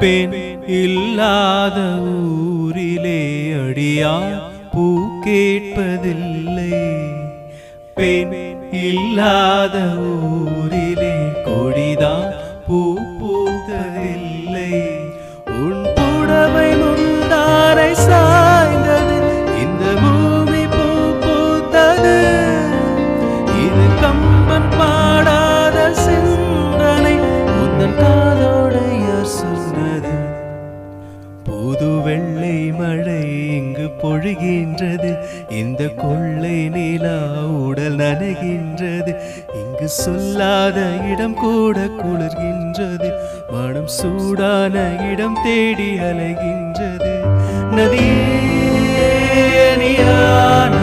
பெண் இல்லாத ஊரிலே அடியா பூ கேட்பதில்லை. பெண் இல்லாத ஊரிலே கொடிதான் பூ பூத்ததில்லை. உன் புடவை முந்தாரை சாய்ந்தது, இந்த பூமி பூ பூத்தது. இது கம்பன் பாடாத சிந்தனை, உந்தன் காதோடு யார் சொன்னது? புது வெள்ளை மழை இங்கு பொழிகின்றது, இந்த கொள்ளை நிலா உடல் நனைகின்றது. இங்கு சொல்லாத இடம் கூட குளிர்கின்றது, மனம் சூடான இடம் தேடி அலைகின்றது. நதியே நீரான